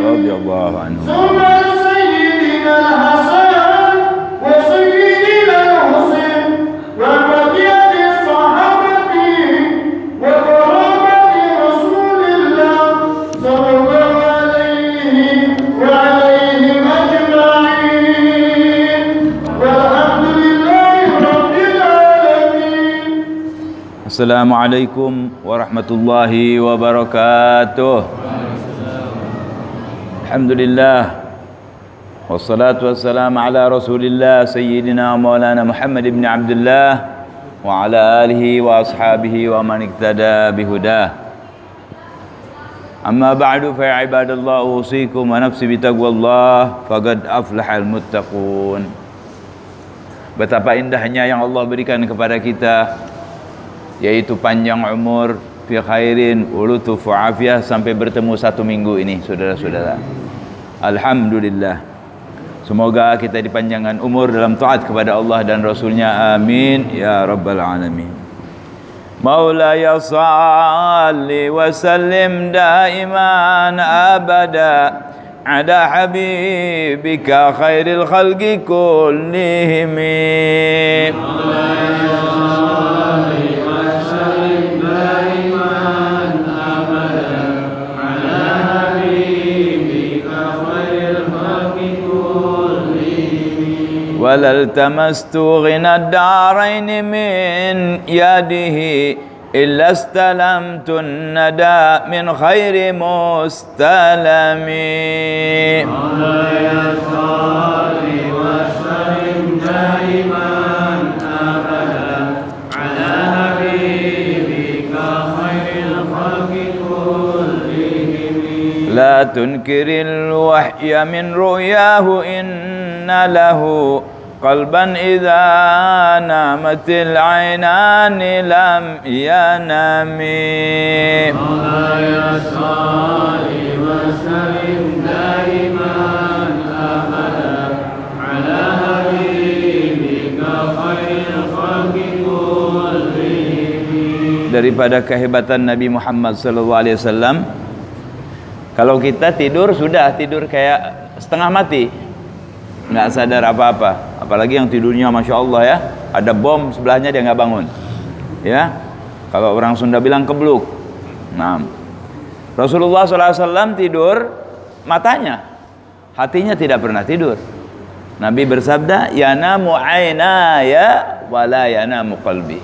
radhiyallahu anhu. Assalamualaikum warahmatullahi wabarakatuh. Alhamdulillah. Wassalatu wassalamu ala Rasulillah Sayyidina Maulana Muhammad ibn Abdullah wa ala alihi wa ashabihi wa man iktada bihudah. Amma ba'du fa ya ibadallah, usikum wa nafsi bitaqwallah faqad aflahal muttaqun. Betapa indahnya yang Allah berikan kepada kita, yaitu panjang umur, fi khairin, ulutuf afiyah, sampai bertemu 1 minggu ini, saudara-saudara. Alhamdulillah. Semoga kita dipanjangkan umur dalam taat kepada Allah dan Rasulnya. Amin ya rabbal alamin. Maulaya salli wa sallim daiman abada ala habibika khairil khalqi kullihim. ولا التمست غنى الدارين من يده إلا استلمت الندى من خير مستلم. مولاي صل وسلم دائما أبدا على حبيبك خير الخلق كلهم. لا تنكر الوحي من رؤياه إن له قلبا إذا نامت العينان لم ينام. مولاي صل وسلم دائما أبدا على حبيبك خير الخلق كلهم. Daripada kehebatan Nabi Muhammad SAW, kalau kita tidur sudah tidur kayak setengah mati, nggak sadar apa-apa. Apalagi yang tidurnya Masya Allah ya, ada bom sebelahnya dia nggak bangun ya. Kalau orang Sunda bilang kebluk. Nah, Rasulullah SAW tidur matanya, hatinya tidak pernah tidur. Nabi bersabda, yanamu aynaya wala yanamu qalbi.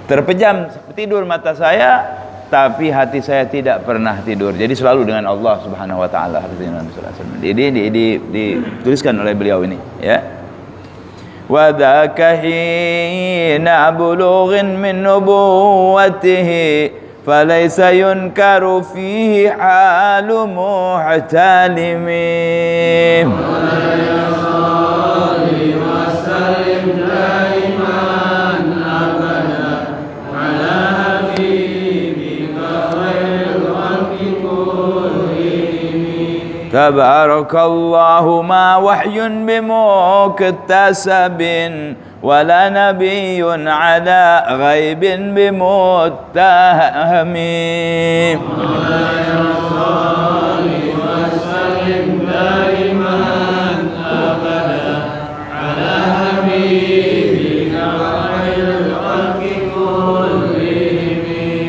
Terpejam tidur mata saya, tapi hati saya tidak pernah tidur. Jadi selalu dengan Allah Subhanahu wa taala. Ini dituliskan oleh beliau ini ya. Wa dzaka hina bulughin min nubuwwatihi falaysa yunkaru fihi halu muhtalimi. Tabarakallahu ma wahyun bimuktasabin wala nabiyyun ala ghaibin bimuttahami.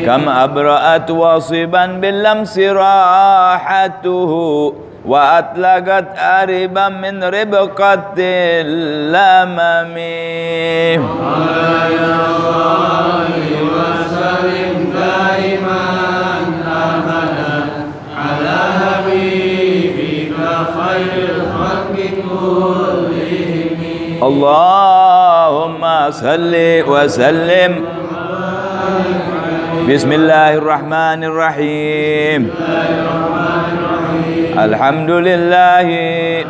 Kam abra'at wasiban bil lamsi rahatuhu wa atlagat ariban min ribqatil lamami. Allahumma salli wa sallim. Bismillahirrahmanirrahim. Alhamdulillahi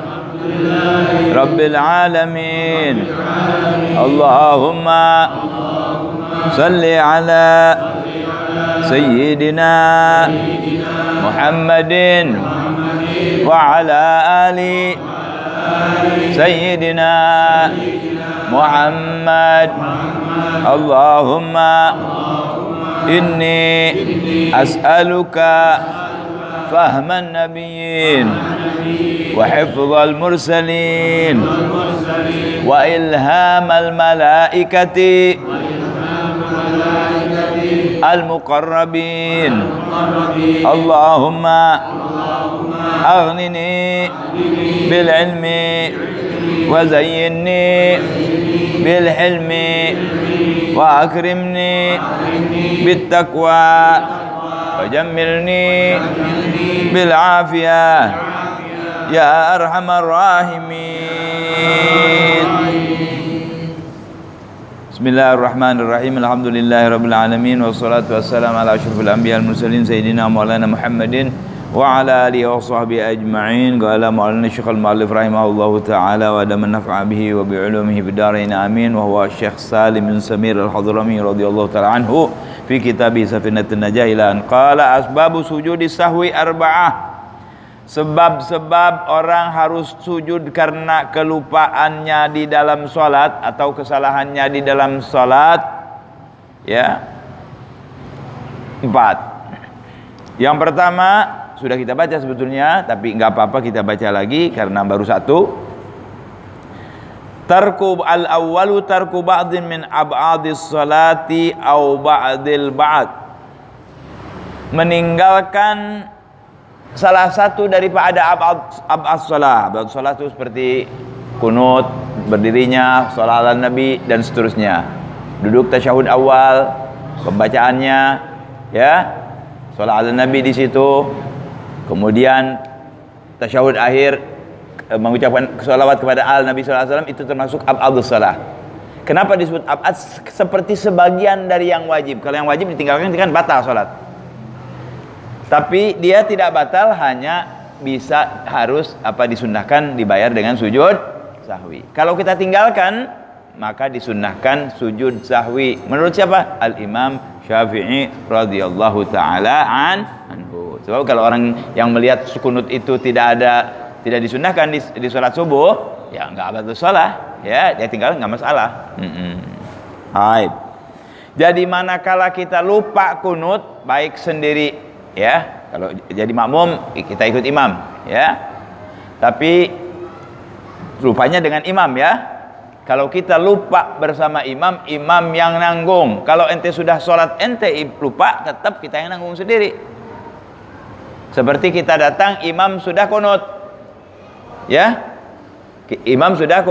Rabbil alamin. Allahumma salli ala Sayyidina Muhammadin wa ala ali Sayyidina Muhammad. Allahumma inni as'aluka فهم النبيين وحفظ المرسلين وإلهام الملائكة المقربين اللهم أغنني بالعلم وزينني بالحلم وأكرمني بالتقوى وجملني بالعافية يا أرحم الراحمين. Bismillahirrahmanirrahim. Alhamdulillahirabbil alamin wassalatu wassalamu ala asyrofil anbiya'il mursalin sayyidina maulana Muhammadin wa ala alihi wa sahbihi ajma'in. Qala maulana Syekhul Mu'allif rahimahullahu taala wa daman nafa'a bihi wa bi ulumihi bidarain amin. Wa huwa Syekh Salim bin Samir Al-Hadrami radhiyallahu taala anhu fi kitabih Safinatun Najah ila an qala asbabu sujudi sahwi arba'ah. Sebab-sebab orang harus sujud karena kelupaannya di dalam sholat atau kesalahannya di dalam sholat, ya, 4. Yang pertama sudah kita baca sebetulnya, tapi nggak apa-apa kita baca lagi karena baru 1. Tarku al-awwalu tarku ba'din min ab'adis sholati au ba'dil ba'd. Meninggalkan salah satu daripada ab'ad shalah. Ab'ad shalah itu seperti kunut, berdirinya, shalah ala Nabi dan seterusnya. Duduk tasyahud awal, pembacaannya, ya, shalah ala Nabi di situ. Kemudian tasyahud akhir, mengucapkan sholawat kepada al Nabi sallallahu alaihi wasallam, itu termasuk ab'adus shalah. Kenapa disebut ab'ad? Seperti sebagian dari yang wajib. Kalau yang wajib ditinggalkan itu kan batal salat. Tapi dia tidak batal, hanya harus disunnahkan dibayar dengan sujud sahwi. Kalau kita tinggalkan, maka disunnahkan sujud sahwi. Menurut siapa? Al-Imam Syafi'i radhiyallahu taala anhu. Sebab kalau orang yang melihat kunut itu tidak disunnahkan di salat subuh, ya enggak batal salat, ya, dia tinggal enggak masalah. Baik. Jadi manakala kita lupa kunut, baik sendiri, ya, kalau jadi makmum kita ikut imam, ya, tapi lupanya dengan imam, ya. Kalau kita lupa bersama imam, imam yang nanggung. Kalau ente sudah sholat ente lupa, tetap kita yang nanggung sendiri. Seperti kita datang, imam sudah kunut, ya, imam sudah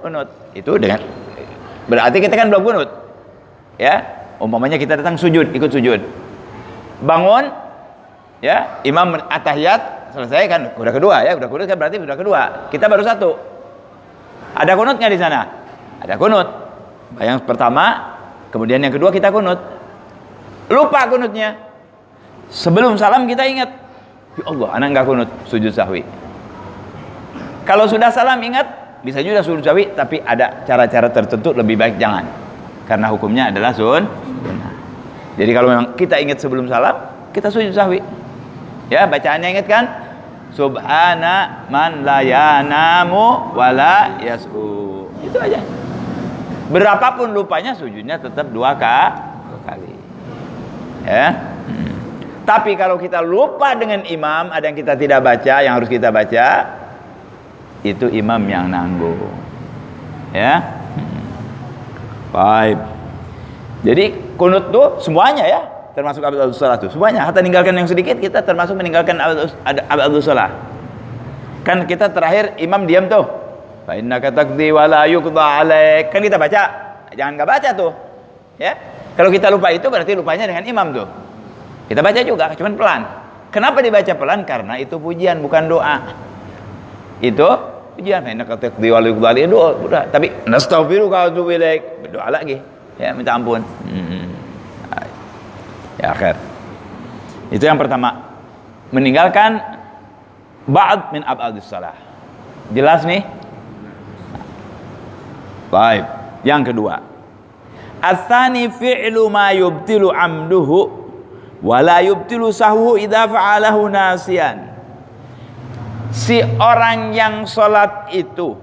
kunut, itu dengan berarti kita kan belum kunut, ya. Umpamanya kita datang sujud, ikut sujud, bangun, ya, imam atahiyat selesai kan, udah kedua, ya, udah kunut kan berarti udah kedua. Kita baru 1. Ada kunutnya di sana? Ada kunut. Yang pertama, kemudian yang kedua kita kunut. Lupa kunutnya. Sebelum salam kita ingat, ya Allah, anak enggak kunut, sujud sahwi. Kalau sudah salam ingat, bisa juga sujud sahwi, tapi ada cara-cara tertentu, lebih baik jangan. Karena hukumnya adalah sunnah. Jadi kalau memang kita ingat sebelum salam, kita sujud sahwi. Ya, bacaannya ingat kan? Subhana man la yanamu wala yas'u. Itu aja. Berapapun lupanya, sujudnya tetap 2 kali. Ya. Tapi kalau kita lupa dengan imam, ada yang kita tidak baca, yang harus kita baca, itu imam yang nanggung. Ya. Baik. Jadi kunut tuh semuanya, ya, termasuk ab'adus shalah itu semuanya. Hatta meninggalkan yang sedikit, kita termasuk meninggalkan ab'adus shalah. Kan kita terakhir imam diam tuh, fa innaka taqdi wa la yuqda alaik, kan kita baca, jangan enggak baca tuh, ya. Kalau kita lupa itu berarti lupanya dengan imam tuh. Kita baca juga, cuman pelan. Kenapa dibaca pelan? Karena itu pujian, bukan doa. Itu pujian. Fa innaka taqdi wa la yuqda alaik, doa udah. Tapi nastaghfiruka wa atubu ilaik, berdoa lagi, ya, minta ampun. Ya, akhir. Itu yang pertama. Meninggalkan ba'd min ab'adus shalah. Jelas nih? Baik. Yang kedua, As-tsani fi'lu ma yubtilu amduhu wa la yubtilu sahwu idza fa'alahu nasiyan. Si orang yang sholat itu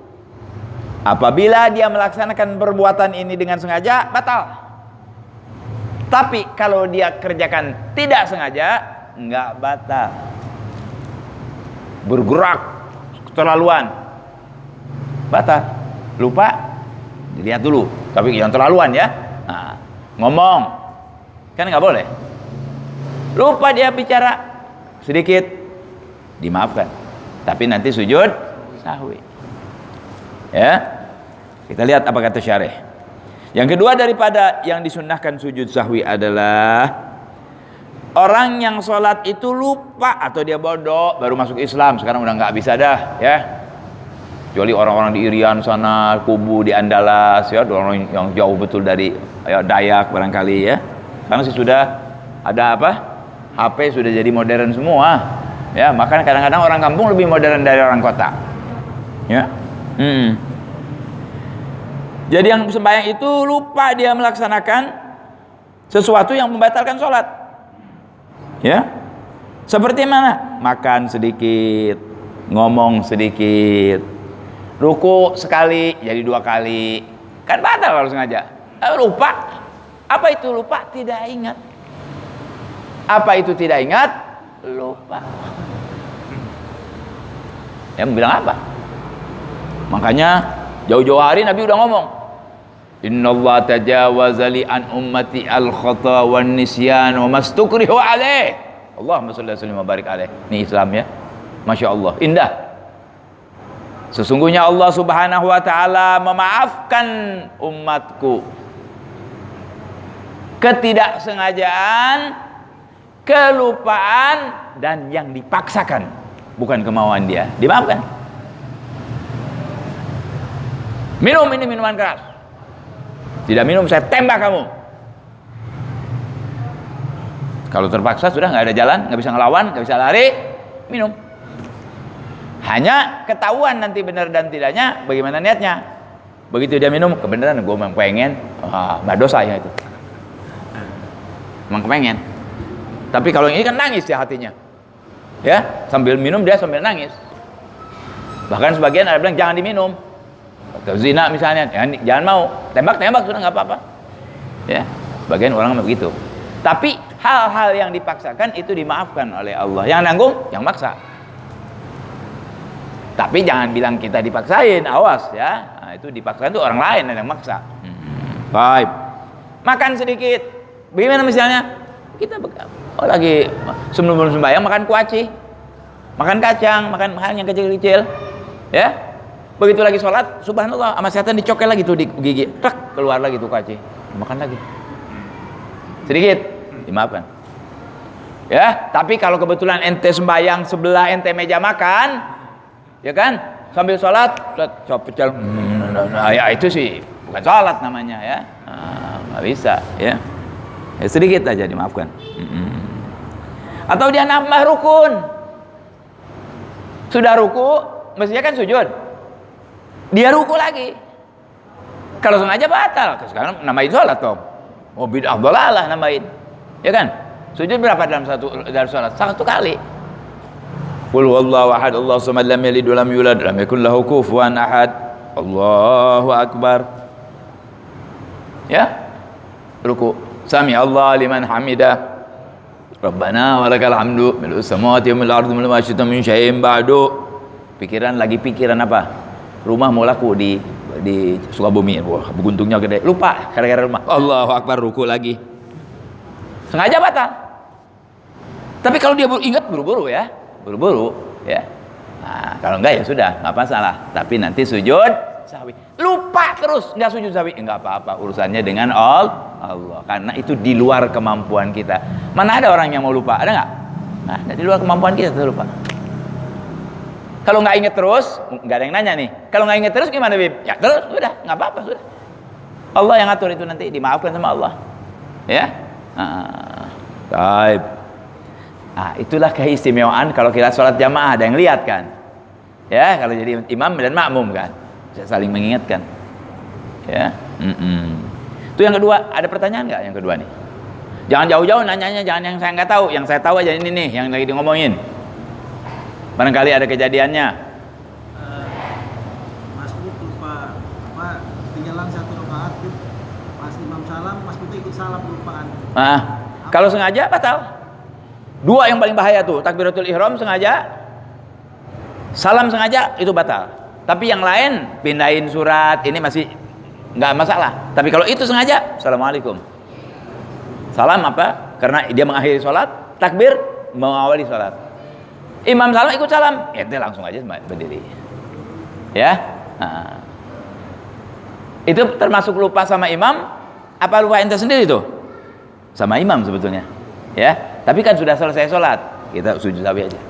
apabila dia melaksanakan perbuatan ini dengan sengaja, batal. Tapi kalau dia kerjakan tidak sengaja, enggak batal. bergerak keterlaluan, batal. Lupa, dilihat dulu, tapi yang terlaluan ya. Nah, ngomong kan nggak boleh. Lupa dia bicara sedikit, dimaafkan, tapi nanti sujud sahwi. Ya, kita lihat apa kata syarih. Yang kedua daripada yang disunnahkan sujud sahwi adalah orang yang sholat itu lupa atau dia bodoh, baru masuk Islam, sekarang udah nggak bisa dah ya. Kecuali orang-orang di Irian sana, Kubu di Andalas ya, orang yang jauh betul dari ya, Dayak barangkali ya. Karena sih sudah ada apa? HP sudah jadi modern semua. Ya, makanya kadang-kadang orang kampung lebih modern dari orang kota. Ya. Jadi yang sembahyang itu lupa dia melaksanakan sesuatu yang membatalkan sholat. Ya. Seperti mana? Makan sedikit, ngomong sedikit, ruku sekali jadi 2 kali, kan batal kalau sengaja. Lupa. Apa itu lupa? Tidak ingat. Apa itu tidak ingat? Lupa. Ya mau bilang apa? Makanya jauh-jauh hari Nabi udah ngomong, Innallaha tajawaza li an ummati al khata wan nisyan wa mastukrihu alaih. Allahumma shalli wa barik alaih. Ini Islam ya. Masya Allah, indah. Sesungguhnya Allah Subhanahu wa taala memaafkan umatku ketidaksengajaan, kelupaan, dan yang dipaksakan, bukan kemauan dia, dimaafkan. Minum ini minuman keras, tidak minum saya tembak kamu. Kalau terpaksa sudah nggak ada jalan, nggak bisa ngelawan, nggak bisa lari, minum. Hanya ketahuan nanti benar dan tidaknya bagaimana niatnya. Begitu dia minum, kebenaran gue memang pengen, nggak dosa ya itu. Memang kepengen. Tapi kalau ini kan nangis ya hatinya. Ya, sambil minum dia sambil nangis. Bahkan sebagian ada bilang jangan diminum. Atau zina misalnya, jangan mau. Tembak sudah nggak apa-apa. Ya, bagian orang begitu. Tapi hal-hal yang dipaksakan itu dimaafkan oleh Allah. Yang nanggung, yang maksa. Tapi jangan bilang kita dipaksain, awas ya. Nah, itu dipaksain itu orang lain yang maksa. Baik. Makan sedikit. Bagaimana misalnya? Kita lagi sebelum sembahyang makan kuaci, makan kacang, makan hal yang kecil-kecil. Ya. Begitu lagi sholat, subhanallah, sama setan dicokel lagi tuh di gigi. Tek, keluar lagi tuh kuaci. Makan lagi. Sedikit, dimaafkan. Ya, tapi kalau kebetulan ente sembahyang sebelah ente meja makan, ya kan, sambil sholat pecel, ya itu sih bukan sholat namanya ya, nggak bisa ya. Ya sedikit aja dimaafkan. Atau dia nambah rukun, sudah ruku mestinya kan sujud, dia ruku lagi, kalau sengaja batal. Sekarang namain sholat dong, bid'ah dhalalah namain, ya kan. Sujud berapa dalam sholat? 1 kali. Qul huwallahu ahad, Allahu samad, lam yalid wa lam yulad, lam yakul lahu kufuwan ahad. Allahu akbar. Ya, ruku. Sami Allah liman hamidah. Rabbana walakal hamdu mil'us samawati wa mil'ul ardi wa ma syi'ta min syai'in ba'du. Pikiran apa? Rumah mau laku di Sukabumi. Wah, beguntungnya gede. Lupa gara-gara rumah. Allahu akbar, ruku lagi. Sengaja batal. Tapi kalau dia ingat buru-buru ya. Nah, kalau enggak ya sudah, enggak masalah. Tapi nanti sujud sahwi. Lupa terus enggak sujud sahwi, enggak apa-apa, urusannya dengan Allah. Karena itu di luar kemampuan kita. Mana ada orang yang mau lupa? Ada enggak? Nah, di luar kemampuan kita tuh lupa. Kalau enggak ingat terus, enggak ada yang nanya nih. Kalau enggak ingat terus gimana, Bib? Ya terus sudah, enggak apa-apa sudah. Allah yang atur itu, nanti dimaafkan sama Allah. Ya? Baik. Nah, itulah keistimewaan kalau kita sholat jamaah, ada yang lihat kan? Ya, kalau jadi imam dan makmum kan, bisa saling mengingatkan. Ya, itu yang kedua. Ada pertanyaan nggak yang kedua nih? Jangan jauh-jauh nanyanya, jangan yang saya nggak tahu, yang saya tahu aja ini nih, yang lagi ngomongin. Barangkali ada kejadiannya. Mas Bud lupa tinggalan 1 rakaat, pas imam salam, Mas Bud ikut salam kelupaan. Nah, kalau sengaja batal. 2 yang paling bahaya tuh, takbiratul ihram sengaja Salam sengaja itu batal. Tapi yang lain pindahin surat ini masih nggak masalah. Tapi kalau itu sengaja, assalamualaikum. Salam apa? Karena dia mengakhiri sholat, takbir mengawali sholat. Imam salam ikut salam, ya itu langsung aja berdiri. Ya, nah. Itu termasuk lupa sama imam? Apa lupa ente sendiri tuh? Sama imam sebetulnya. Ya, tapi kan sudah selesai sholat, kita sujud sahwi aja.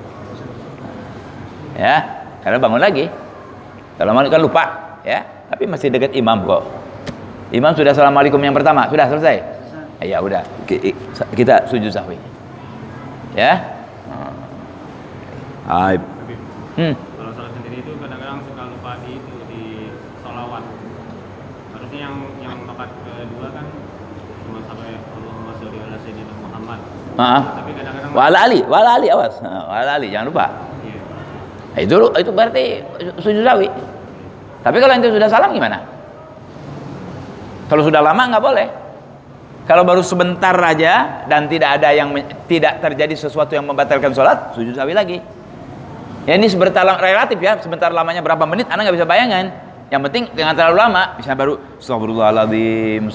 Ya, karena bangun lagi. Kalau malu kan lupa, ya. Tapi masih dekat imam kok. Imam sudah assalamualaikum yang pertama, sudah selesai. Ya udah, kita sujud sahwi. Ya. Aib. Kalau sholat sendiri itu kadang-kadang suka lupa di sholawat. Harusnya yang rakaat kedua kan cuma sampai Allahumma sholli ala sayyidina Muhammad. Tapi kadang-kadang Wala ali awas. Wala ali jangan lupa. Iya. Nah, itu berarti sujud sahwi. Tapi kalau ente sudah salam gimana? Kalau sudah lama nggak boleh. Kalau baru sebentar aja dan tidak terjadi sesuatu yang membatalkan sholat, sujud sahwi lagi. Ya ini sebentar relatif ya, sebentar lamanya berapa menit, Anda nggak bisa bayangan. Yang penting jangan terlalu lama. Bisa baru Astagfirullahaladzim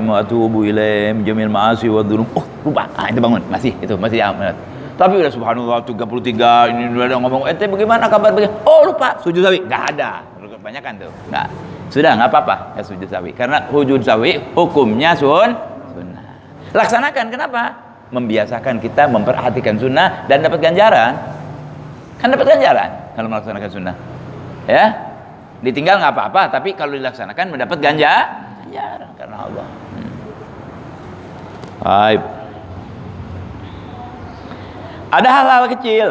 wa atubu ilaih jamil ma'asi wa dzunub. Oh lupa, itu bangun, masih aman. Tapi udah subhanallah 33 ini udah ngomong, bagaimana kabar begini? Oh lupa, sujud sahwi nggak ada. Kebanyakan tuh, nggak. Sudah nggak apa-apa ya sujud sahwi, karena sujud sahwi hukumnya sunnah. Laksanakan, kenapa? Membiasakan kita memperhatikan sunnah dan dapat ganjaran. Kan dapat ganjaran kalau melaksanakan sunnah. Ya, ditinggal nggak apa-apa, tapi kalau dilaksanakan mendapat ganjaran karena Allah. Baik. Ada hal-hal kecil,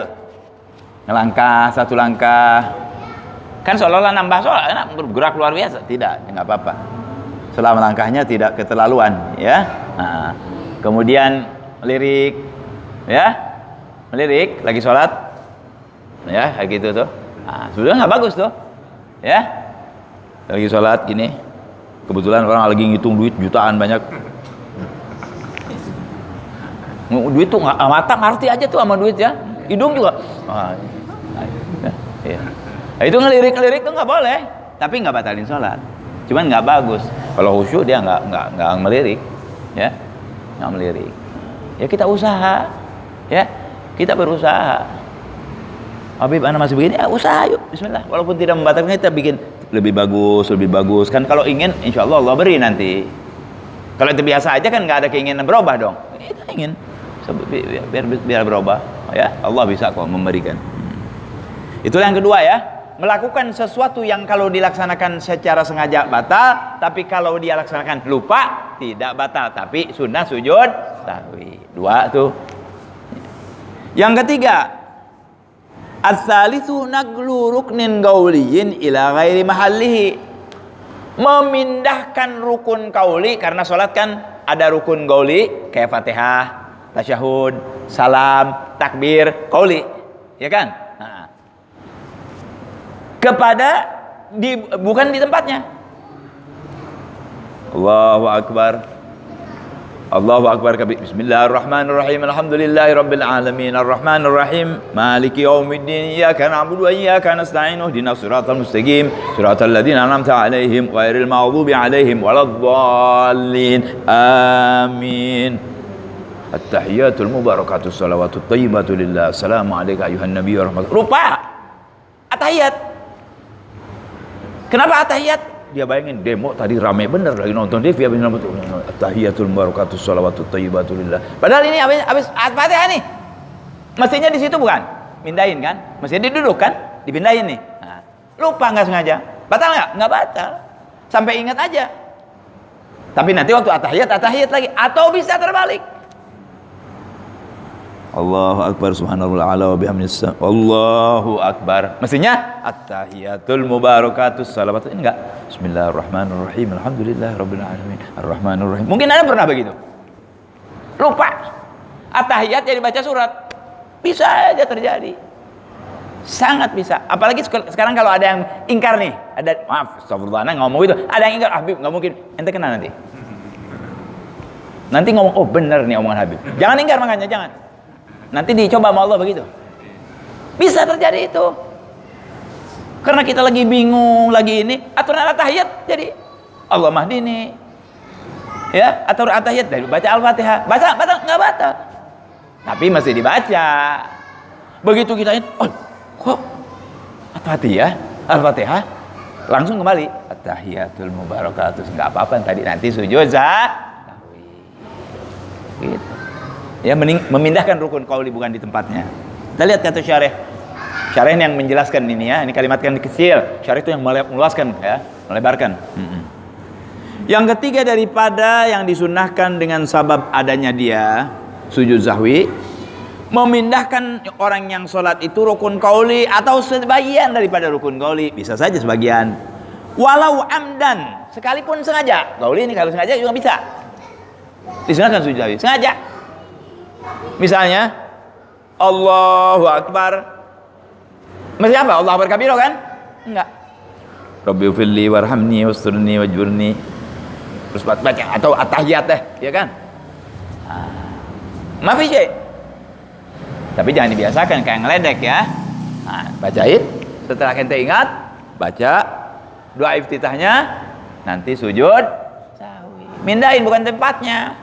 satu langkah. Kan seolah-olah nambah sholat, bergerak luar biasa. Tidak, nggak apa-apa. Selama langkahnya tidak keterlaluan, ya. Nah, kemudian melirik, ya, melirik lagi sholat, ya, kayak gitu tuh. Nah, sudah nggak bagus tuh, ya. Lagi sholat gini, kebetulan orang lagi ngitung duit jutaan banyak. Duit tuh nggak mata ngerti aja tuh sama duit ya, hidung juga. Ya. Nah, itu ngelirik tuh nggak boleh, tapi nggak batalin sholat, cuman nggak bagus. Kalau khusyuk dia nggak melirik, ya, nggak melirik. Ya kita usaha, ya kita berusaha. Habib anak masih begini, ya usaha yuk, Bismillah. Walaupun tidak membatalkan, kita bikin lebih bagus. Kan kalau ingin, insya Allah Allah beri nanti. Kalau itu biasa aja kan nggak ada keinginan berubah dong. Kita ingin biar berubah, ya Allah bisa kok memberikan. Itulah yang kedua ya. Melakukan sesuatu yang kalau dilaksanakan secara sengaja batal, tapi kalau dia laksanakan lupa tidak batal, tapi sunnah sujud sahwi. Dua tuh. Yang ketiga, ats-tsalitsu naqlu ruknin qauliyin ila ghairi mahallihi. Memindahkan rukun qauli, karena salat kan ada rukun qauli kayak Fatihah, tasyahud, salam, takbir, qauli, ya kan? Bukan di tempatnya. Allahu akbar kabir. Bismillahirrahmanirrahim. Alhamdulillahirabbil alamin. Arrahmanirrahim. Maliki yaumiddin. Iyyaka na'budu wa iyyaka nasta'in. Ihdinas siratal mustaqim. Siratal ladzina an'amta 'alaihim ghairil maghdubi 'alaihim waladdallin. Amin. At-tahiyatul mubarakatus shalawatut thayyibatu lillah. Assalamu alayka ayuhan nabiyyu wa rahmatullahi. Lupa atahiyat. Kenapa atahiyat? Dia bayangin demo tadi rame bener lagi nonton TV habis nonton tahiyatul barakatuh shalawatut thayyibatu lillah. Padahal ini habis Fatihah nih. Mestinya di situ bukan? Pindahin kan? Mestinya diduduk kan? Dipindahin nih. Nah, lupa nggak sengaja. Batal nggak? Nggak batal. Sampai ingat aja. Tapi nanti waktu atahiyat lagi, atau bisa terbalik. Allahu akbar subhanallah ala wa bihamdihi. Allahu akbar. Mestinya at-tahiyatul mubarakatus salawat. Ini enggak. Bismillahirrahmanirrahim. Alhamdulillahirabbil alamin. Arrahmanirrahim. Mungkin Anda pernah begitu. Lupa. At-tahiyat jadi baca surat. Bisa aja terjadi. Sangat bisa. Apalagi sekarang kalau ada yang ingkar nih, maaf, astagfirullah, ngomong itu, ada yang ingkar, Habib nggak mungkin. Ente kena nanti. Nanti ngomong, oh bener nih omongan Habib. Jangan ingkar, makanya jangan. Nanti dicoba sama Allah begitu. Bisa terjadi itu. Karena kita lagi bingung, lagi ini, aturan at-tahiyat jadi Allah mahdini. Ya, aturan at-tahiyat dari baca Al-Fatihah. Batal enggak batal. Tapi masih dibaca. Begitu kita oh, kok Al-Fatihah langsung kembali at-tahiyatul mubarakatus, enggak apa-apa tadi nanti sujud sahwi. Gitu. Ya, memindahkan rukun qauli bukan di tempatnya. Kita lihat kata syarih. Syarih yang menjelaskan ini ya, ini kalimat kan kecil. Syarih itu yang meluaskan ya, melebarkan. Yang ketiga daripada yang disunnahkan dengan sabab adanya dia sujud sahwi, memindahkan orang yang sholat itu rukun qauli atau sebagian daripada rukun qauli, bisa saja sebagian. Walau amdan, sekalipun sengaja. Qauli ini kalau sengaja juga bisa. Disunahkan sujud sahwi, sengaja. Misalnya Allahu Akbar. Mesti apa? Allahu Akbar kabiro kan? Enggak. Rabbi firli warhamni wasturni wajburni. Terus baca atau at-tahiyat deh, ya kan? Mafi syai. Tapi jangan dibiasakan kayak ngeledek ya. Nah, bacain setelah ente ingat, baca doa iftitahnya, nanti sujud sahwi. Mindahin bukan tempatnya.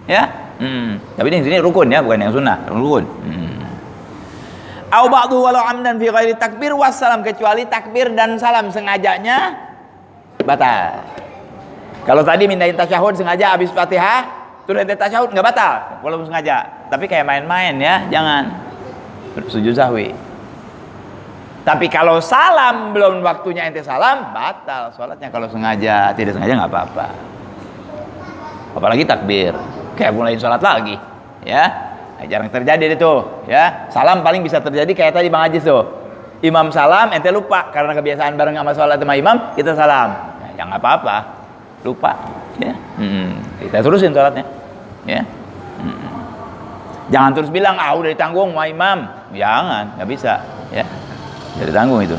Ya? Tapi ini sini rukun ya, bukan yang sunnah, rukun. Au ba'du walau amdan fi ghairi takbir wassalam, kecuali takbir dan salam sengajanya batal. Kalau tadi mindahin tasyahud sengaja habis Fatihah, terus ente tasyahud enggak batal walaupun sengaja. Tapi kayak main-main ya, jangan. Sujud sahwi. Tapi kalau salam belum waktunya ente salam, batal salatnya kalau sengaja, tidak sengaja enggak apa-apa. Apalagi takbir, kayak mulai salat lagi, ya. Jarang terjadi itu, ya. Salam paling bisa terjadi kayak tadi Bang Ajis tuh. Imam salam, ente lupa karena kebiasaan bareng sama sholat sama imam, kita salam. Ya nggak apa-apa, lupa. Ya. Kita terusin sholatnya, ya. Jangan terus bilang udah ditanggung sama imam, jangan, nggak bisa, ya. Jadi tanggung itu.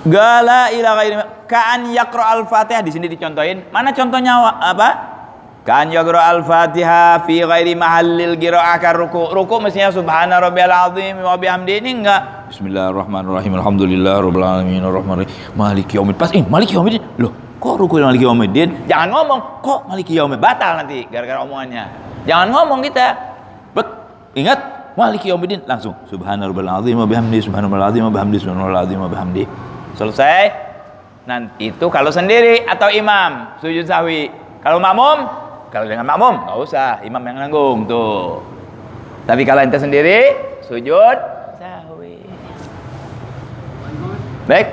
Gala ila ghairi ka'an yaqra al-Fatihah, di sini dicontohin. Mana contohnya apa? Kan yaqra al-Fatihah fi ghairi mahallil qira'ah kan ruku mestinya subhana rabbiyal azim wa bihamdihi, ini enggak bismillahirrahmanirrahim alhamdulillahirabbil alamin arrahmanirrahim maliki yaumiddin. Pas maliki yaumiddin, loh kok ruku maliki yaumiddin? Jangan ngomong kok maliki yaumiddin, batal nanti gara-gara omongannya. Jangan ngomong kita. Ingat maliki yaumiddin, langsung subhana rabbiyal azim wa bihamdihi subhana rabbiyal azim wa bihamdihi subhana rabbiyal azim wa bihamdihi. Selesai. Nanti itu kalau sendiri atau imam sujud sahwi. Kalau makmum, kalau dengan makmum nggak usah, imam yang nanggung tuh. Tapi kalau ente sendiri sujud sahwi. Baik,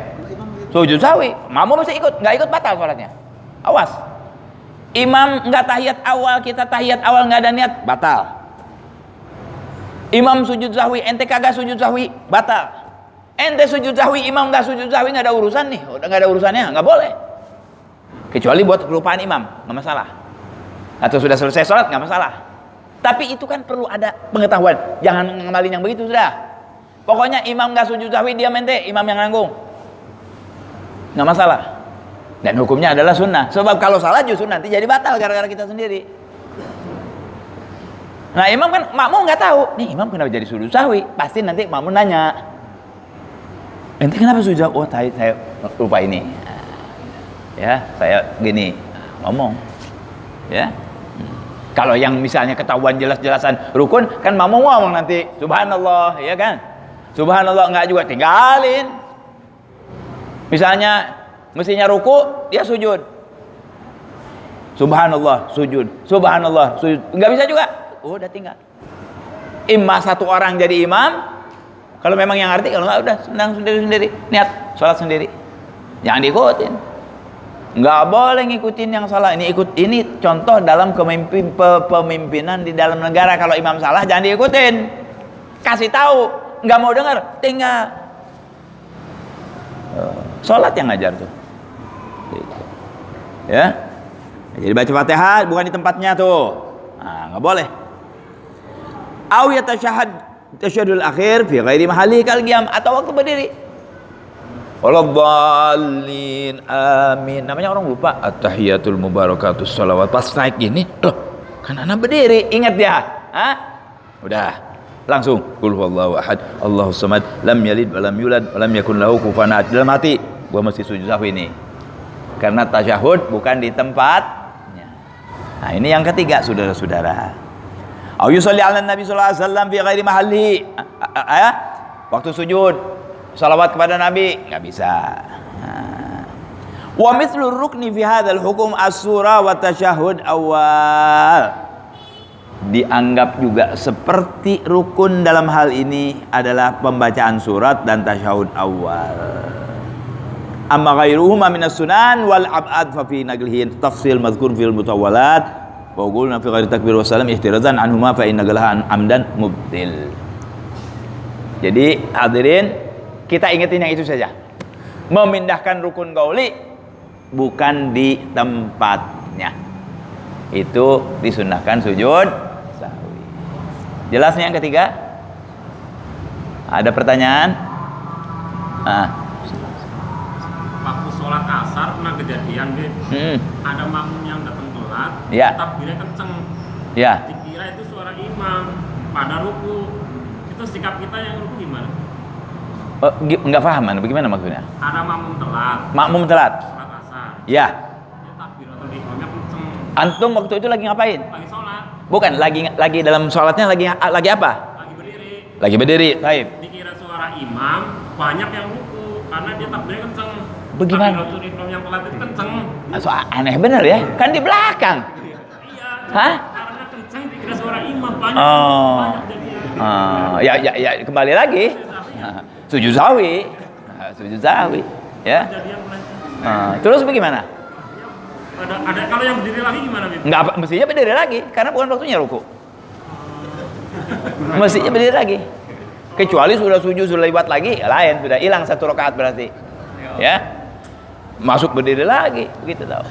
sujud sahwi, makmum bisa ikut, nggak ikut batal sholatnya. Awas, imam nggak tahiyat awal, kita tahiyat awal nggak ada niat, batal. Imam sujud sahwi, ente kagak sujud sahwi, batal. Ente sujud sahwi, imam nggak sujud sahwi, nggak ada urusan nih, udah nggak ada urusannya, nggak boleh. Kecuali buat kelupaan imam, nggak masalah. Atau sudah selesai sholat nggak masalah. Tapi itu kan perlu ada pengetahuan. Jangan ngamalin yang begitu sudah. Pokoknya imam nggak sujud sahwi, dia mente, imam yang nanggung, nggak masalah. Dan hukumnya adalah sunnah. Sebab kalau salah justru nanti jadi batal gara-gara kita sendiri. Nah imam kan makmum nggak tahu. Nih imam kenapa jadi sujud sahwi? Pasti nanti makmum nanya. Ente kenapa sujud sahwi? Oh tadi saya lupa ini. Ya saya gini ngomong. Ya. Kalau yang misalnya ketahuan jelas-jelasan rukun, kan makmum ngomong nanti subhanallah, ya kan? Subhanallah, enggak juga tinggalin. Misalnya mestinya ruku, dia sujud. Subhanallah, sujud. Subhanallah, sujud. Enggak bisa juga. Udah tinggal. Imam satu orang jadi imam. Kalau memang yang ngerti, kalau enggak udah senang sendiri-sendiri, niat sholat sendiri. Jangan diikutin. Nggak boleh ngikutin yang salah. Ini contoh dalam kepemimpinan di dalam negara. Kalau imam salah jangan diikutin. Kasih tahu, nggak mau dengar, tinggal. Sholat yang ngajar tuh. Ya. Jadi baca Fatihah bukan di tempatnya tuh. Nah, nggak boleh. Aw tasyahudul akhir fi ghairi mahalli kal qiyam, atau waktu berdiri. Waladhdallin, amin. Namanya orang lupa at-tahiyatul mubarakatus shalawat. Pas naik gini, loh kan anak berdiri, ingat ya? Udah langsung qul huwallahu ahad, Allahus samad, lam yalid wa lam yulad wa lam yakun lahu kufuwan ahad. Dalam hati, gua mesti sujud sahwi ini. Karena tasyahud bukan di tempatnya. Nah, ini yang ketiga, saudara-saudara. Au yusalli 'alan nabi sallallahu alaihi wasallam fi ghairi mahalli. Waktu sujud salawat kepada nabi enggak bisa. Wa mithlu rukni fi hadzal hukum as-surah wa tasyahud awal. Dianggap juga seperti rukun dalam hal ini adalah pembacaan surat dan tasyahud awal. Amma ghairuhuma minas sunan wal ab'ad fa fi naglihi tafsil mazkur fil mutawwalat wa qulna fi ghairi takbir wa salam ihtirazan anhuma fa inna galahan amdan mubtil. Jadi hadirin, kita ingetin yang itu saja. Memindahkan rukun qauli bukan di tempatnya. Itu disunnahkan sujud sahwi. Jelasnya yang ketiga? Ada pertanyaan? Waktu sholat asar pernah kejadian, ada makmum yang datang telat, ya, takbirnya kenceng, ya, dikira itu suara imam pada ruku. Itu sikap kita yang ruku gimana? Enggak paham, bagaimana maksudnya? Ada makmum telat. Makmum telat. Sholat asar. Ya. Dia takbir atau imamnya kenceng. Antum waktu itu lagi ngapain? Lagi sholat. Bukan, lagi dalam sholatnya lagi apa? Lagi berdiri. Lagi berdiri. Baik. Dikira suara imam, banyak yang ruku karena dia takbirnya kenceng. Bagaimana? Takbiratul ihram yang telat itu kenceng. So, aneh bener ya, kan di belakang. Iya. Hah? Karena kenceng dikira suara imam banyak. Oh. Banyak jadi. Ya, kembali lagi. Sujud sahwi. Sujud sahwi. Ya. Terus bagaimana? Ada kalau yang berdiri lagi gimana, Bib? Enggak, mestinya berdiri lagi karena bukan waktunya ruku. Mestinya berdiri lagi. Kecuali sudah sujud, sudah lewat lagi, lain, sudah hilang satu rakaat berarti. Ya. Masuk berdiri lagi, begitu tahu.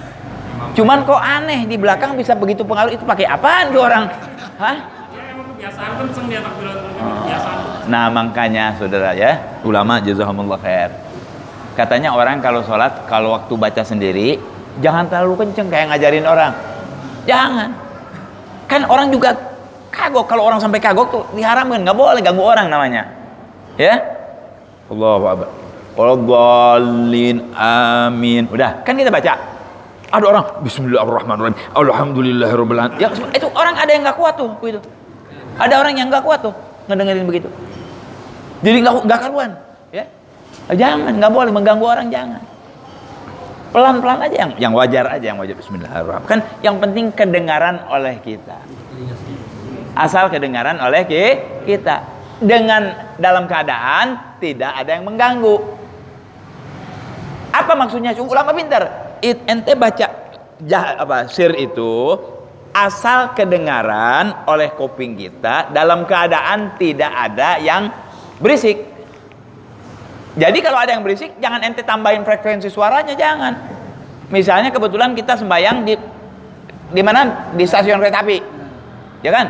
Cuman kok aneh di belakang bisa begitu pengaruh, itu pakai apaan tuh orang? Hah? Ya emang kebiasaan kenceng dia takbiratul ihram, kebiasaan. Nah, makanya saudara ya, ulama jazakumullah khair. Katanya orang kalau sholat, kalau waktu baca sendiri, jangan terlalu kenceng kayak ngajarin orang. Jangan. Kan orang juga kagok, kalau orang sampai kagok tuh diharamkan, nggak boleh ganggu orang namanya. Ya? Allahu akbar. Waladhdallin, amin. Udah, kan kita baca. Ada orang bismillahirrahmanirrahim, alhamdulillahirabbil alamin. Ya, itu orang ada yang nggak kuat tuh, begitu. Ada orang yang nggak kuat tuh ngedengerin begitu. Jadi nggak karuan, ya. Jangan, nggak boleh mengganggu orang, jangan. Pelan-pelan aja, yang wajar aja, yang wajar. Bismillahirrahmanirrahim. Kan yang penting kedengaran oleh kita. Asal kedengaran oleh kita. Dengan dalam keadaan tidak ada yang mengganggu. Apa maksudnya? Ulama pintar. Ente baca sir itu asal kedengaran oleh kuping kita dalam keadaan tidak ada yang berisik. Jadi kalau ada yang berisik, jangan ente tambahin frekuensi suaranya, jangan. Misalnya kebetulan kita sembahyang di mana? Di stasiun kereta api, ya kan?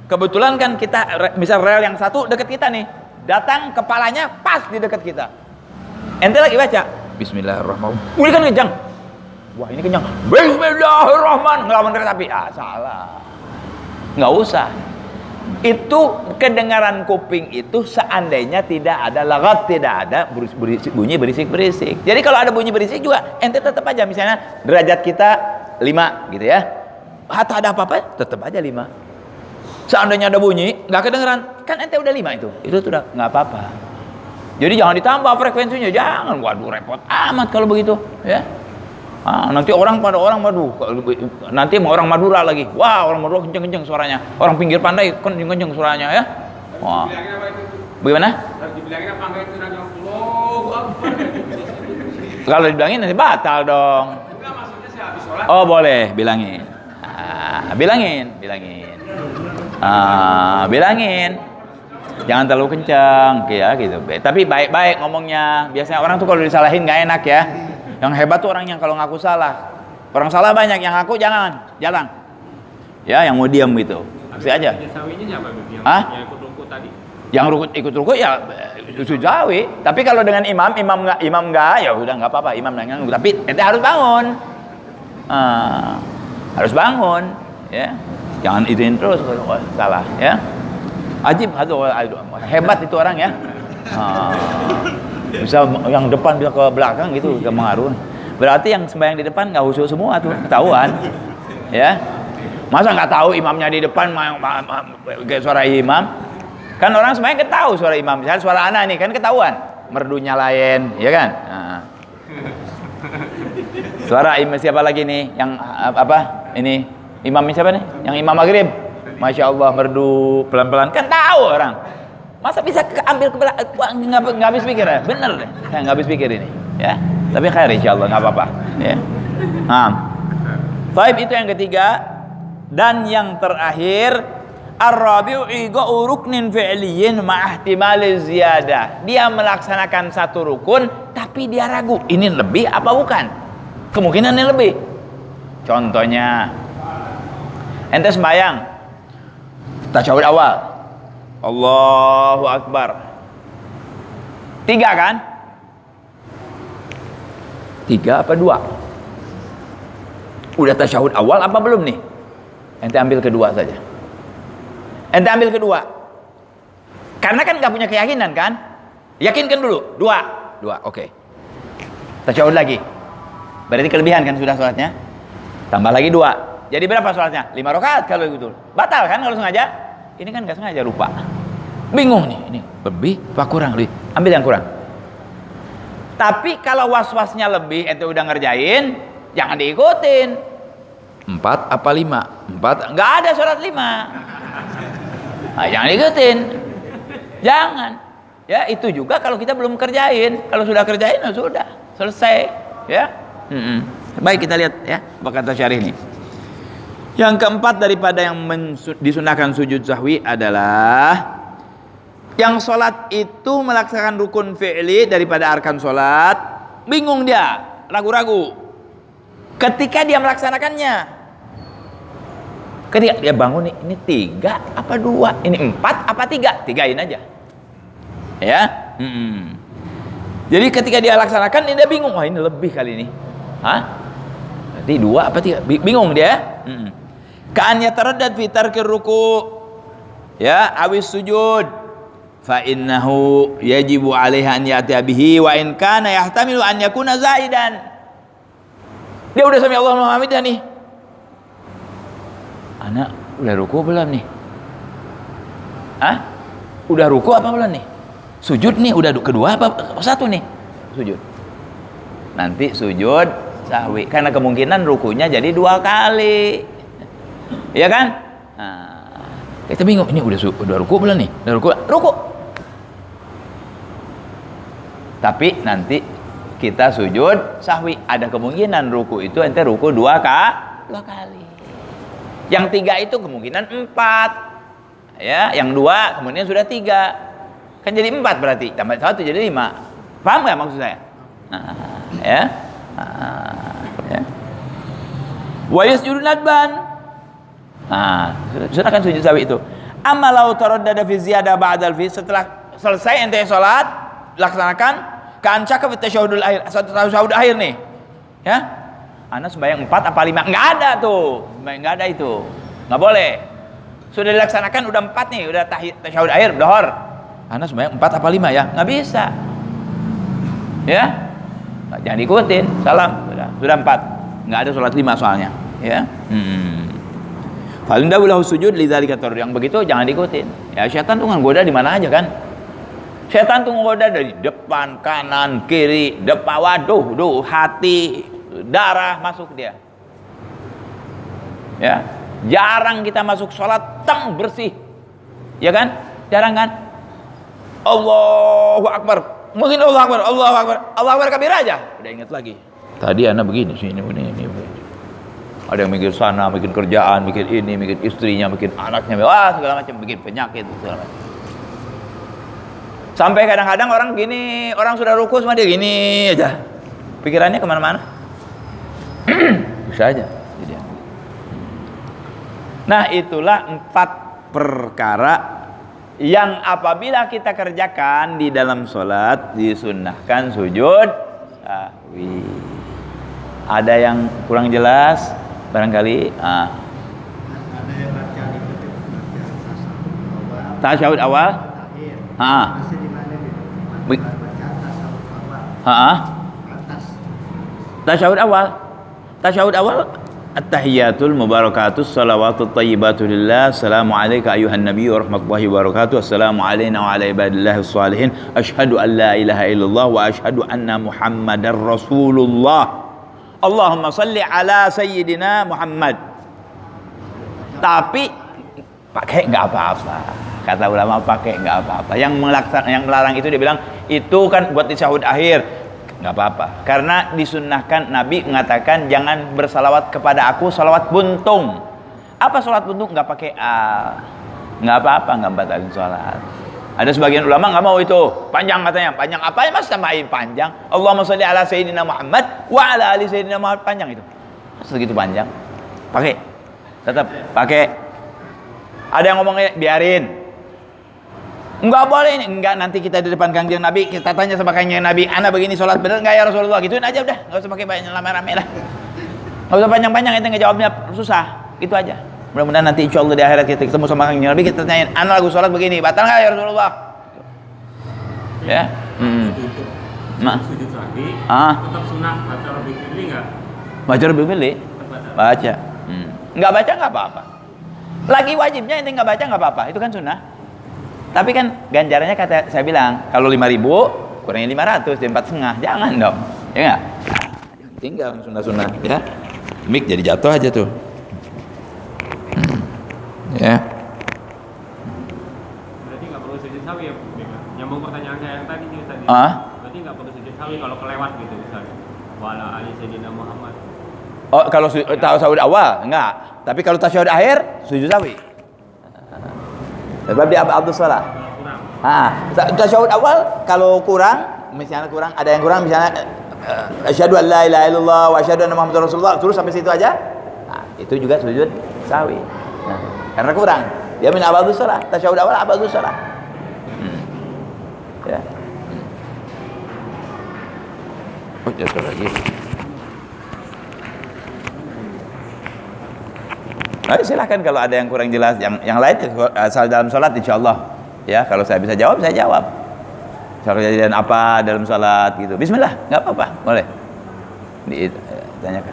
Kebetulan kan kita, misal rel yang satu dekat kita nih, datang kepalanya pas di dekat kita. Ente lagi baca Bismillahirrahmanirrahim. Ini kan kencang. Wah, ini kencang. Bismillahirrahmanirrahim. Ngelawan kereta api. Salah. Nggak usah. Itu kedengaran kuping itu seandainya tidak ada lagat, tidak ada bunyi berisik-berisik. Jadi kalau ada bunyi berisik juga ente tetap aja, misalnya derajat kita 5 gitu ya. Atau ada apa-apa tetap aja 5. Seandainya ada bunyi nggak kedengeran, kan ente udah 5 itu sudah nggak apa-apa. Jadi jangan ditambah frekuensinya, jangan. Waduh, repot amat kalau begitu, ya. Nanti nanti mau orang Madura lagi. Wah, orang Madura kenceng-kenceng suaranya. Orang pinggir pantai kenceng-kenceng suaranya, ya. Wah. Bagaimana? Dibilangin apa enggak itu nanya Kalau dibilangin nanti batal dong. Enggak, maksudnya sih habis sholat. Oh, boleh, bilangin. Bilangin. Bilangin. Jangan terlalu kencang, ya gitu. Tapi baik-baik ngomongnya. Biasanya orang tuh kalau disalahin nggak enak ya. Yang hebat tuh orang yang kalau ngaku salah. Orang salah banyak, yang ngaku jarang. Ya, yang mau diam gitu. Pasti aja. Sawinya siapa yang ikut ruku tadi? Yang ikut ruku ya sujawi. Tapi kalau dengan imam enggak, ya udah nggak apa-apa. Imam nggak. Tapi ente harus bangun. Harus bangun, ya. Jangan ituin terus kalau salah, ya. Ajib, hebat itu orang ya. Bisa yang depan bisa ke belakang gitu, ke mengaruh. Berarti yang sembahyang di depan nggak khusyuk semua tuh, ketahuan. Ya, masa nggak tahu imamnya di depan kayak suara imam? Kan orang sembahyang ketahui suara imam. Misalnya suara anak nih kan ketahuan, merdunya lain, ya kan? Nah. Suara imam siapa lagi nih? Yang apa? Ini imam siapa nih? Yang imam maghrib. Masya Allah merdu pelan-pelan kan tahu orang. Masa bisa ambil ke belakang nggak habis pikir ya? Bener deh, nggak habis pikir ini. Ya, tapi khair insyaallah nggak apa-apa. Ya. Taib itu yang ketiga dan yang terakhir ar-rabi'u iga'u ruknin fi'liyin ma'ahtimali ziyadah. Dia melaksanakan satu rukun tapi dia ragu ini lebih apa bukan? Kemungkinannya lebih. Contohnya ente sembahyang tasyahud awal Allahu Akbar 3 kan? 3 apa 2? Udah tasyahud awal apa belum nih? Ente ambil kedua saja. Ente ambil kedua. Karena kan gak punya keyakinan kan? Yakinkan dulu. 2, oke. Tasyahud lagi. Berarti kelebihan kan sudah sholatnya. Tambah lagi 2. Jadi berapa sholatnya? 5 rakaat kalau gitu. Batal kan kalau sengaja? Ini kan gak sengaja lupa. Bingung nih. Ini lebih apa kurang? Lebih. Ambil yang kurang. Tapi kalau was-wasnya lebih, ente udah ngerjain, jangan diikutin. 4 apa 5? 4, nggak ada sholat 5. Nah, jangan diikutin. Jangan. Ya itu juga kalau kita belum kerjain. Kalau sudah kerjain, ya sudah selesai. Ya. Baik kita lihat ya, kata syarih ini. Yang keempat daripada yang disunahkan sujud sahwi adalah yang sholat itu melaksanakan rukun fi'li daripada arkan sholat, bingung dia, ragu-ragu. Ketika dia melaksanakannya, ketika dia bangun nih, ini 3 apa 2, ini 4 apa 3, 3-in aja. Ya, jadi ketika dia laksanakan, dia bingung, wah ini lebih kali ini, berarti 2 apa 3, bingung dia. Ka'an yataraddad fi tarkir ruku, ya, awis sujud. Fa innahu yajibu 'alaiha an ya'tiya bihi wa in kana yahtamilu an yakuna zaidan. Dia udah sami Allahu hamidah nih. Anak udah ruku belum nih? Udah ruku apa belum nih? Sujud nih udah kedua apa satu nih? Sujud. Nanti sujud sahwi karena kemungkinan rukunya jadi 2 kali. Iya kan? Nah, kita bingung ini udah ruku belum nih? Udah ruku. Tapi nanti kita sujud sahwi, ada kemungkinan ruku itu ente ruku 2 kali. Yang 3 itu kemungkinan 4. Ya, yang 2 kemudian sudah 3. Kan jadi 4 berarti, tambah 1 jadi 5. Paham nggak maksud saya? Ya. Wa yasjudu nadban. Sudah kan sujud sahwi itu. Amma law taraddada fi ziyadah ba'dal fi, setelah selesai ente salat laksanakan kan cakap tasyahudul akhir, tasyahud akhir nih. Ya. Ana sembahyang 4 apa 5? Enggak ada tuh. Enggak ada itu. Enggak boleh. Sudah dilaksanakan udah 4 nih, udah tasyahud akhir, dohor. Ana sembahyang 4 apa 5 ya? Enggak bisa. Ya. Jangan diikutin. Salam. Sudah 4. Enggak ada sholat 5 soalnya, ya. Paling dahulu sujud lidzalika tarur, yang begitu jangan diikutin. Ya syaitan tuh ngoda di mana aja kan. Syaitan tuh ngoda dari depan, kanan, kiri, depan, waduh, hati, darah masuk dia. Ya, jarang kita masuk sholat bersih. Ya kan? Jarang kan? Allahu Akbar. Mungkin Allahu Akbar kabir aja. Udah ingat lagi. Tadi anak begini sini ini. Ada yang mikir sana, bikin kerjaan, bikin ini, bikin istrinya, bikin anaknya, segala macam, bikin penyakit segala macam. Sampai kadang-kadang orang gini, orang sudah ruku semua dia gini aja, pikirannya kemana-mana. Bisa aja. Nah itulah 4 perkara yang apabila kita kerjakan di dalam sholat disunnahkan sujud sahwi. Ada yang kurang jelas? Barangkali ada yang baca di kutip baca asal bahwa Tasyahud awal? Akhir. Ah. Masih di mana nih? Baik. Baca atas awal. Atas. Tasyahud awal. Tasyahud awal at-tahiyatul mubarakatus salawatut thayyibatu lillah. Assalamu alayka ayuhan nabiyyu wa rahmatullahi wa barakatuh. Assalamu alayna wa ala ibadillahis shalihin. Asyhadu an la ilaha illallah wa asyhadu anna Muhammadar Rasulullah. Allahumma salli ala sayyidina Muhammad. Tapi pakai enggak apa-apa. Kata ulama pakai enggak apa-apa. Yang melarang itu dia bilang itu kan buat tasyahud akhir. Nggak apa-apa, karena disunnahkan Nabi mengatakan jangan bersalawat kepada aku salawat buntung. Apa salawat buntung? Nggak pakai a, nggak apa-apa, nggak batalin salat. Ada sebagian ulama nggak mau itu, panjang katanya. Panjang apa ya mas? Tambahin panjang. Allahumma sholli ala sayyidina Muhammad wa ala ali sayyidina Muhammad, panjang itu. Segitu panjang. Pakai, tetap pakai. Ada yang ngomongnya biarin. Enggak boleh ini, enggak, nanti kita di depan Kangjeng Nabi kita tanya sama Kangjeng Nabi, ana begini sholat bener enggak ya Rasulullah, gituin aja udah, enggak usah pakai banyak rame-rame lah, enggak usah panjang-panjang, itu ngejawabnya susah, gitu aja. Mudah-mudahan nanti insya Allah di akhirat kita ketemu sama Kangjeng Nabi, kita tanyain, ana lagu sholat begini, batal enggak ya Rasulullah? Ya, Sujud sahwi, tetap sunah baca Rabbil Fili enggak? Baca Rabbil Fili? Baca. Enggak baca enggak apa-apa. Lagi wajibnya ente enggak baca enggak apa-apa, itu kan sunnah. Tapi kan ganjarannya kata saya bilang kalau 5.000 kurangnya 500 jadi 4,5, jangan dong, ya nggak? Tinggal sunnah-sunnah ya. Mic jadi jatuh aja tuh. Ya. Berarti nggak perlu sujud sahwi ya? Nyambung pertanyaan saya yang tadi nih tadi. Berarti nggak perlu sujud sahwi kalau kelewat gitu misalnya. Wala ali sayyidina Muhammad. Oh kalau tasyahud awal enggak, tapi kalau tasyahud akhir sujud sahwi. Sebab dia Abdul Salah. Tasyahud awal kalau kurang, misalnya kurang, ada yang kurang misalnya asyhadu an la ilaha illallah wa asyhadu anna Muhammadar Rasulullah, terus sampai situ aja. Nah, itu juga sujud sahwi. Nah, karena kurang. Dia min Abdul Salah, tasyahud awal Abdul Salah. Ya. Oh, jatuh lagi. Nah, silahkan kalau ada yang kurang jelas, yang lain asal dalam sholat insya Allah ya, kalau saya bisa jawab saya jawab. Kalau kejadian apa dalam sholat gitu, Bismillah, nggak apa-apa, boleh ditanyakan.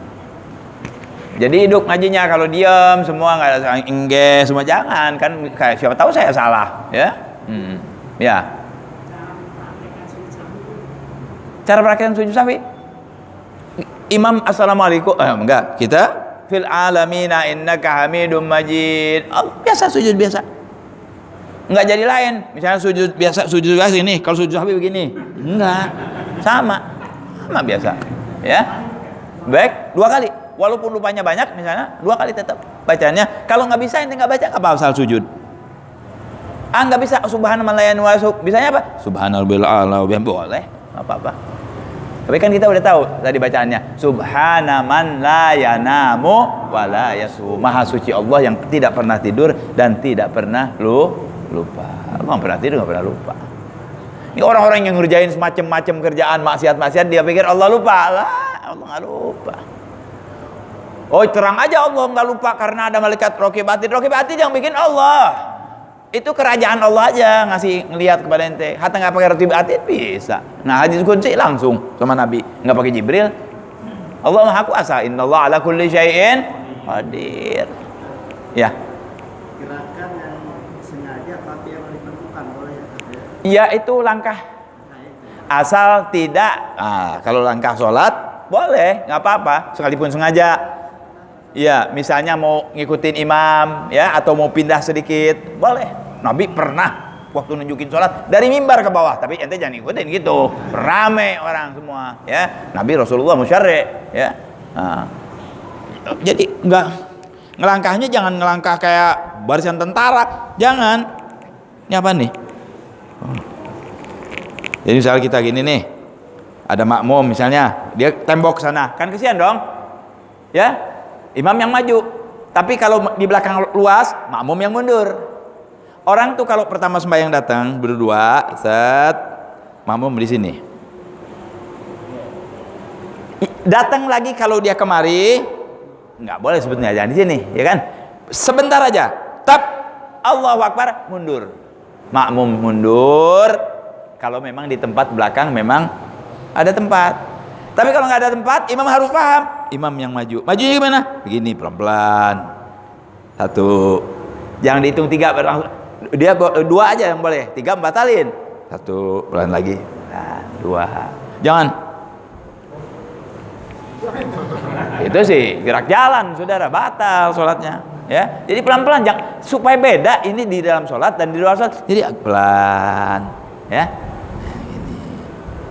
Jadi hidup ngajinya kalau diam semua nggak ada engge semua, jangan kan, kayak siapa tahu saya salah ya. Ya. Cara praktekkan sujud sahwi, Imam assalamualaikum, enggak, kita fil alamina innaka hamidum majid. Biasa sujud biasa. Enggak jadi lain. Misalnya sujud biasa, sujud biasa ini, kalau sujud sahwi begini. Enggak. Sama biasa. Ya. Baik, 2 kali. Walaupun lupanya banyak misalnya, 2 kali tetap bacanya. Kalau enggak bisa ente enggak baca, enggak apa-apa asal sujud. Enggak bisa subhanallah la bisanya apa? Subhanallah ala boleh, enggak apa-apa. Tapi kan kita udah tahu tadi bacaannya, Subhana man la yanamu wa la yasu. Maha suci Allah yang tidak pernah tidur dan tidak pernah lupa. Allah nggak pernah tidur, nggak pernah lupa. Ini orang-orang yang ngerjain semacam-macam kerjaan maksiat-maksiat, dia pikir Allah lupa. Lah, Allah nggak lupa. Oh, terang aja Allah nggak lupa karena ada malaikat raqib atid. Raqib atid yang bikin Allah. Itu kerajaan Allah aja ngasih ngelihat kepada ente. Hatta nggak pakai raqib atid bisa. Nah, hadis qudsi langsung sama Nabi, nggak pakai Jibril. Allah Maha Kuasa. Innallaha ala kulli syai'in qadir. Ya. Gerakan yang sengaja tapi yang ditentukan boleh ya? Ya itu langkah. Asal tidak. Kalau langkah sholat boleh, nggak apa-apa. Sekalipun sengaja. Ya, misalnya mau ngikutin imam, ya, atau mau pindah sedikit, boleh. Nabi pernah waktu nunjukin sholat dari mimbar ke bawah, tapi ente jangan ikutin gitu, rame orang semua, ya. Nabi Rasulullah musyarri, ya. Jadi ngelangkahnya jangan ngelangkah kayak barisan tentara, jangan. Ini apa nih? Jadi misalnya kita gini nih, ada makmum misalnya, dia tembok sana, kan kesian dong, ya. Imam yang maju, tapi kalau di belakang luas, makmum yang mundur. Orang tuh kalau pertama sembahyang datang berdua, set, makmum di sini. Datang lagi kalau dia kemari, nggak boleh sebetulnya, jangan di sini, ya kan? Sebentar aja, tap, Allahu Akbar, mundur. makmum mundur kalau memang di tempat belakang memang ada tempat. Tapi kalau nggak ada tempat, imam harus paham. Imam yang maju, majunya gimana? Begini, pelan-pelan. 1, jangan dihitung 3, dia 2 aja yang boleh, 3 batalin. 1, pelan lagi. Nah, 2, jangan. Itu sih gerak jalan, saudara, batal sholatnya. Ya, jadi pelan-pelan, supaya beda ini di dalam sholat dan di luar sholat. Jadi pelan, ya. Ini.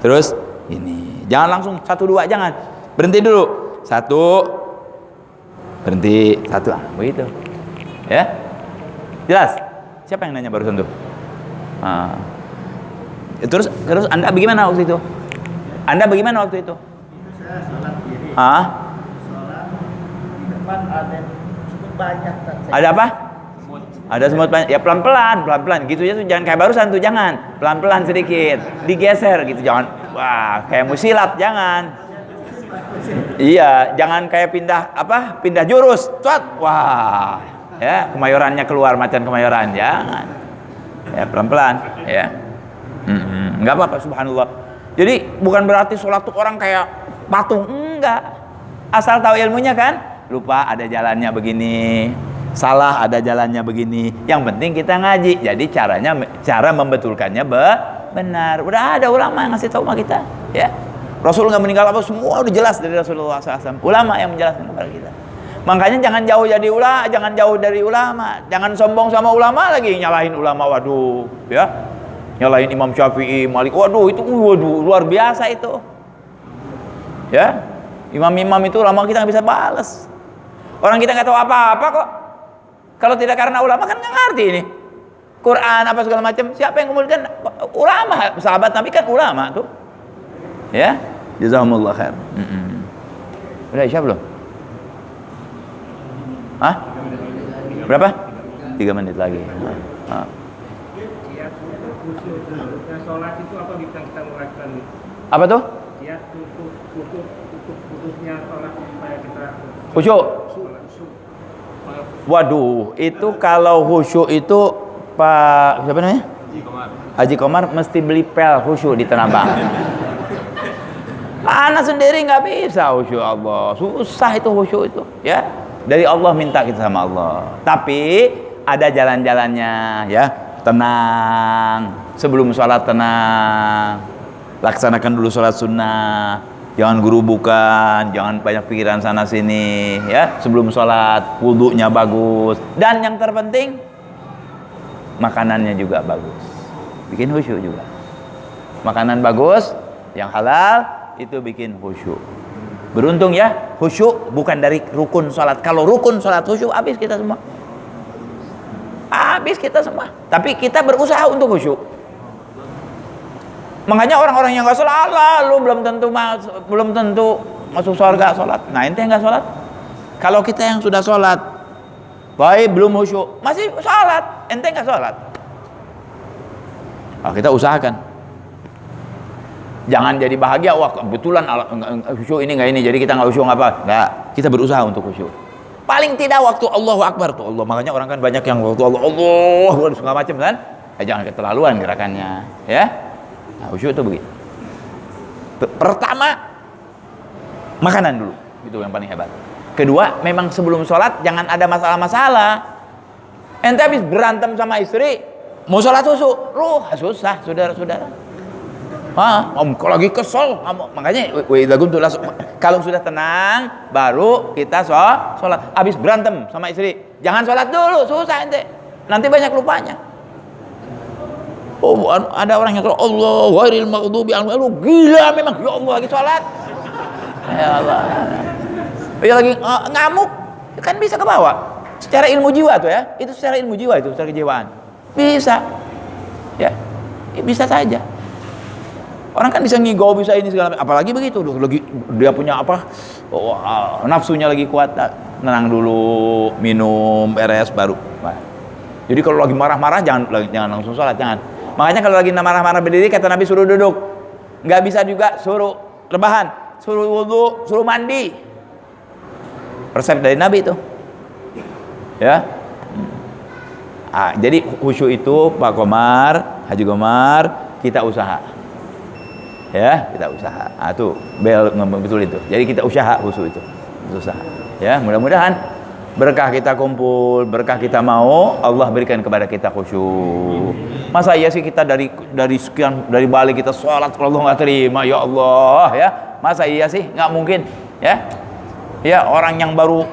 Terus ini, jangan langsung 1, 2, jangan. Berhenti dulu. 1, berhenti. 1, begitu. Ya, jelas. Siapa yang nanya barusan tuh? Terus Anda bagaimana waktu itu? Saya sholat diri. Sholat di depan ada semut banyak. Ada apa? Ada semut banyak. Ya pelan-pelan gitu ya, jangan kayak barusan tuh, jangan. Pelan-pelan sedikit, digeser gitu, jangan wah kayak musilat, jangan. Iya, jangan kayak pindah jurus. Cuat. Wah. Ya, kemayorannya keluar macan kemayoran, jangan. Ya, pelan-pelan, ya. Enggak apa-apa, subhanallah. Jadi bukan berarti sholat tuh orang kayak patung, enggak. Asal tahu ilmunya kan, lupa ada jalannya begini, salah ada jalannya begini. Yang penting kita ngaji. Jadi cara membetulkannya benar. Udah ada ulama yang ngasih tahu sama kita, ya. Rasul nggak meninggal apa, semua udah jelas dari Rasulullah SAW. Ulama yang menjelaskan kepada kita. Makanya jangan jauh dari ulama, jangan sombong sama ulama lagi, nyalahin ulama, waduh, ya. Nyalahin Imam Syafi'i, Malik, waduh luar biasa itu. Ya, imam-imam itu ulama kita nggak bisa balas. Orang kita nggak tahu apa-apa kok. Kalau tidak karena ulama kan nggak ngerti ini. Quran apa segala macam. Siapa yang kemudian ulama, sahabat Nabi kan ulama tuh. Ya, jazakumullah khair. Udah Isya belum? Hah? Berapa? 3 menit lagi. Sholat itu apa kita melakukan? Apa tuh? Ya, khususnya sholat supaya kita khusyuk. Waduh, itu kalau khusyuk itu Pak siapa namanya? Haji Komar mesti beli pel khusyuk di Tanah Abang. Anak sendiri nggak bisa khusyuk, Allah susah itu khusyuk itu, ya. Dari Allah minta kita sama Allah. Tapi ada jalan-jalannya, ya. Tenang, sebelum sholat tenang, laksanakan dulu sholat sunnah, jangan gurubukan, jangan banyak pikiran sana sini, ya. Sebelum sholat wudunya bagus, dan yang terpenting makanannya juga bagus, bikin khusyuk juga. Makanan bagus yang halal itu bikin khusyuk. Beruntung ya, khusyuk bukan dari rukun sholat. Kalau rukun sholat khusyuk, habis kita semua. Tapi kita berusaha untuk khusyuk. Makanya orang-orang yang nggak sholat, lu belum tentu masuk surga sholat. Nah, ente nggak sholat. Kalau kita yang sudah sholat, baik belum khusyuk, masih sholat, ente nggak sholat. Nah, kita usahakan. Jangan jadi bahagia, wah kebetulan khusyuk ini nggak ini, jadi kita nggak khusyuk apa? Nggak, kita berusaha untuk khusyuk. Paling tidak waktu Allahu Akbar tuh Allah. Makanya orang kan banyak yang waktu Allah segala macam kan. Jangan keterlaluan gerakannya, ya. Nah, khusyuk itu begitu. Pertama, makanan dulu, itu yang paling hebat. Kedua, memang sebelum sholat jangan ada masalah-masalah. Ente habis berantem sama istri, mau sholat susah, saudara-saudara. Kalau lagi kesel, makanya kalau sudah tenang baru kita sholat. Habis berantem sama istri, jangan sholat dulu, susah ente, nanti banyak lupanya. Ada orang yang kalau Allah ghairil maghdubi alaihim, gila memang, ya Allah lagi sholat, ya Allah, ya lagi ngamuk, kan bisa ke bawah. Secara ilmu jiwa tuh ya, itu secara ilmu jiwa, itu secara kejiwaan bisa, ya bisa saja. Orang kan bisa ngigau, bisa ini segala, apalagi begitu, lagi dia punya nafsunya lagi kuat, tenang dulu, minum, beres baru. Jadi kalau lagi marah-marah jangan langsung sholat, jangan. Makanya kalau lagi marah-marah berdiri, kata Nabi suruh duduk, nggak bisa juga suruh rebahan, suruh wudu, suruh mandi. Resep dari Nabi itu, ya. Jadi khusyuk itu Pak Komar, Haji Komar, kita usaha. Ya, kita usaha. Tuh bel ngomong betul itu. Jadi kita usaha khusyuk itu. Usaha. Ya, mudah-mudahan berkah kita kumpul, berkah kita mau, Allah berikan kepada kita khusyuk. Masa iya sih kita dari sekian, dari balik kita sholat Allah nggak terima, ya Allah, ya. Masa iya sih? Nggak mungkin, ya. Ya, orang yang baru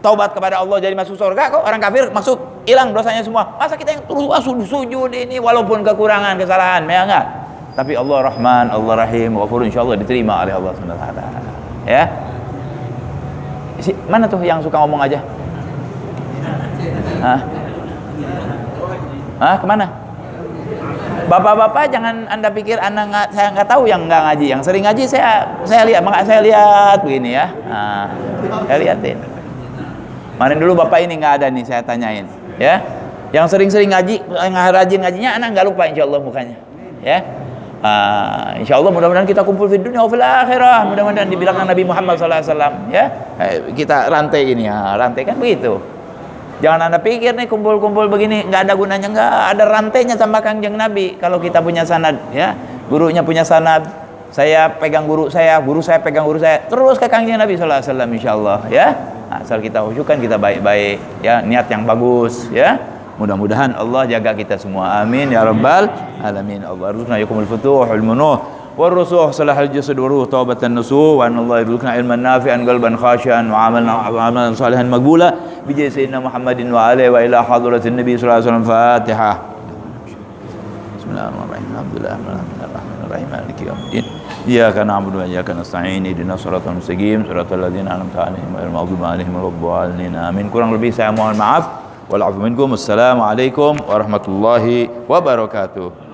taubat kepada Allah jadi masuk surga, kok orang kafir masuk hilang dosanya semua. Masa kita yang terus sujud ini walaupun kekurangan, kesalahan, ya enggak? Tapi Allah Rahman, Allah Rahim, Ghafur, insyaallah diterima oleh Allah Subhanahu wa taala. Ya. Mana tuh yang suka ngomong aja? Kemana? Bapak-bapak jangan Anda pikir saya nggak tahu yang nggak ngaji. Yang sering ngaji saya lihat begini ya. Saya lihatin. Kemarin dulu bapak ini nggak ada nih, saya tanyain, ya. Yang sering-sering ngaji, yang rajin ngajinya, anak nggak lupa insya Allah mukanya, ya. Insya Allah mudah-mudahan kita kumpul di dunia fil akhirah. Mudah-mudahan di belakang Nabi Muhammad SAW, ya. Kita rantai ini, ya. Rantai kan begitu. Jangan Anda pikir nih kumpul-kumpul begini nggak ada gunanya, nggak ada rantainya sama Kangjeng Nabi. Kalau kita punya sanad, ya, gurunya punya sanad, saya pegang guru saya pegang guru saya, terus ke Kangjeng Nabi SAW, insya Allah, ya. Asal kita khusyukkan, kita baik-baik, ya, niat yang bagus, ya. Mudah-mudahan Allah jaga kita semua. Amin ya rabbal alamin. Allah arzuqna yakumul futuhul munuh warusuh salahal jasad waruh taubatan nusuh wa anallahu yarzuqna ilman nafi'an qalban khashian wa amalan salihan maqbula bi sayyidina Muhammadin wa alihi wa ila hadratin nabi sallallahu alaihi wasallam. Fatihah. Bismillahirrahmanirrahim. Alhamdulillahirrahmanirrahim. Maliki yaumiddin. Iyyaka na'budu wa iyyaka nasta'in. Ihdinas siratal mustaqim, siratal ladzina an'amta 'alaihim ghairil maghdubi 'alaihim waladdallin. Amin. Kurang lebih saya mohon maaf. Wal 'afwu minkum. Assalamualaikum warahmatullahi wabarakatuh.